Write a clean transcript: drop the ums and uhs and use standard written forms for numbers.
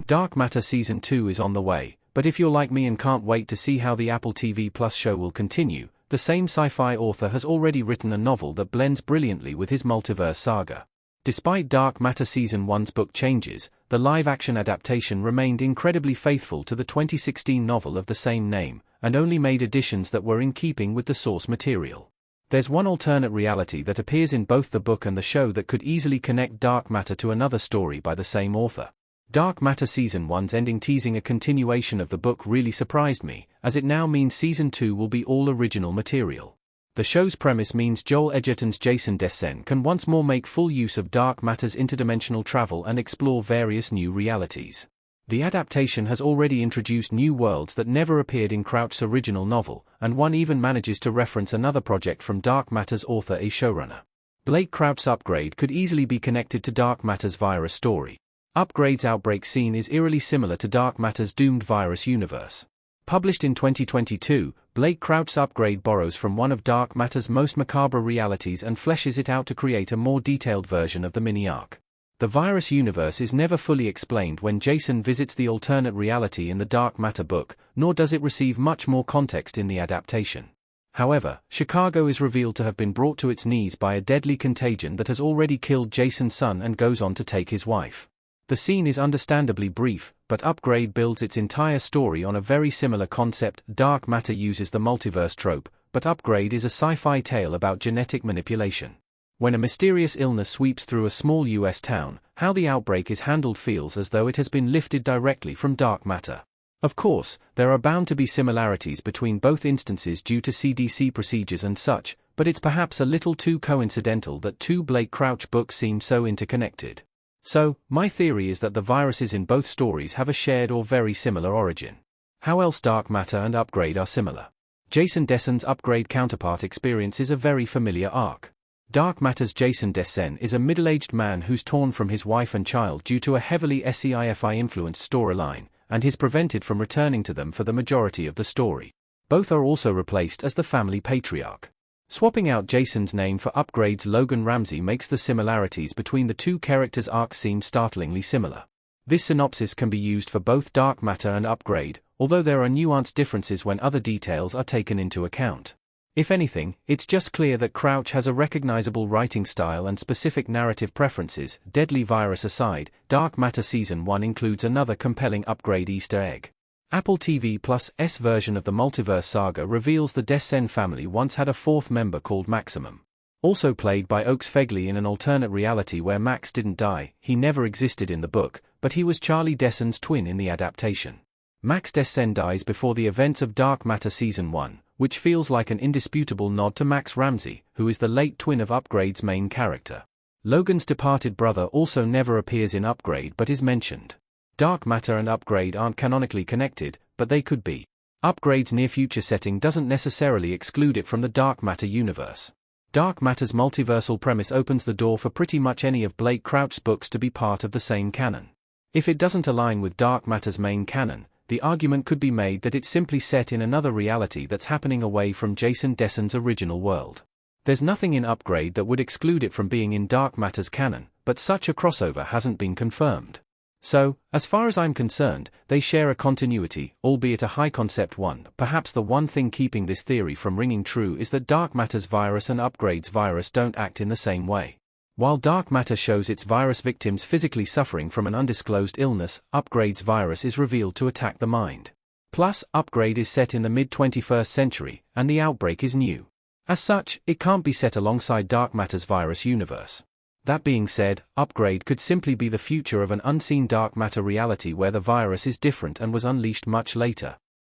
Dark Matter Season 2 is on the way, but if you're like me and can't wait to see how the Apple TV Plus show will continue, the same sci-fi author has already written a novel that blends brilliantly with his multiverse saga. Despite Dark Matter Season 1's book changes, the live-action adaptation remained incredibly faithful to the 2016 novel of the same name, and only made additions that were in keeping with the source material. There's one alternate reality that appears in both the book and the show that could easily connect Dark Matter to another story by the same author. Dark Matter Season 1's ending teasing a continuation of the book really surprised me, as it now means Season 2 will be all original material. The show's premise means Joel Edgerton's Jason Dessen can once more make full use of Dark Matter's interdimensional travel and explore various new realities. The adaptation has already introduced new worlds that never appeared in Crouch's original novel, and one even manages to reference another project from Dark Matter's author and showrunner. Blake Crouch's Upgrade could easily be connected to Dark Matter's virus story. Upgrade's outbreak scene is eerily similar to Dark Matter's doomed virus universe. Published in 2022, Blake Crouch's Upgrade borrows from one of Dark Matter's most macabre realities and fleshes it out to create a more detailed version of the mini-arc. The virus universe is never fully explained when Jason visits the alternate reality in the Dark Matter book, nor does it receive much more context in the adaptation. However, Chicago is revealed to have been brought to its knees by a deadly contagion that has already killed Jason's son and goes on to take his wife. The scene is understandably brief, but Upgrade builds its entire story on a very similar concept. Dark Matter uses the multiverse trope, but Upgrade is a sci-fi tale about genetic manipulation. When a mysterious illness sweeps through a small US town, how the outbreak is handled feels as though it has been lifted directly from Dark Matter. Of course, there are bound to be similarities between both instances due to CDC procedures and such, but it's perhaps a little too coincidental that two Blake Crouch books seem so interconnected. So, my theory is that the viruses in both stories have a shared or very similar origin. How else Dark Matter and Upgrade are similar? Jason Dessen's Upgrade counterpart experiences a very familiar arc. Dark Matter's Jason Dessen is a middle-aged man who's torn from his wife and child due to a heavily sci-fi-influenced storyline, and is prevented from returning to them for the majority of the story. Both are also replaced as the family patriarch. Swapping out Jason's name for Upgrade's Logan Ramsey makes the similarities between the two characters' arcs seem startlingly similar. This synopsis can be used for both Dark Matter and Upgrade, although there are nuanced differences when other details are taken into account. If anything, it's just clear that Crouch has a recognizable writing style and specific narrative preferences. Deadly virus aside, Dark Matter Season 1 includes another compelling Upgrade Easter egg. Apple TV Plus' version of the multiverse saga reveals the Dessen family once had a fourth member called Maximum. Also played by Oaks Fegley in an alternate reality where Max didn't die, he never existed in the book, but he was Charlie Dessen's twin in the adaptation. Max Dessen dies before the events of Dark Matter Season 1, which feels like an indisputable nod to Max Ramsey, who is the late twin of Upgrade's main character. Logan's departed brother also never appears in Upgrade but is mentioned. Dark Matter and Upgrade aren't canonically connected, but they could be. Upgrade's near-future setting doesn't necessarily exclude it from the Dark Matter universe. Dark Matter's multiversal premise opens the door for pretty much any of Blake Crouch's books to be part of the same canon. If it doesn't align with Dark Matter's main canon, the argument could be made that it's simply set in another reality that's happening away from Jason Dessen's original world. There's nothing in Upgrade that would exclude it from being in Dark Matter's canon, but such a crossover hasn't been confirmed. So, as far as I'm concerned, they share a continuity, albeit a high-concept one. Perhaps the one thing keeping this theory from ringing true is that Dark Matter's virus and Upgrade's virus don't act in the same way. While Dark Matter shows its virus victims physically suffering from an undisclosed illness, Upgrade's virus is revealed to attack the mind. Plus, Upgrade is set in the mid-21st century, and the outbreak is new. As such, it can't be set alongside Dark Matter's virus universe. That being said, Upgrade could simply be the future of an unseen Dark Matter reality where the virus is different and was unleashed much later.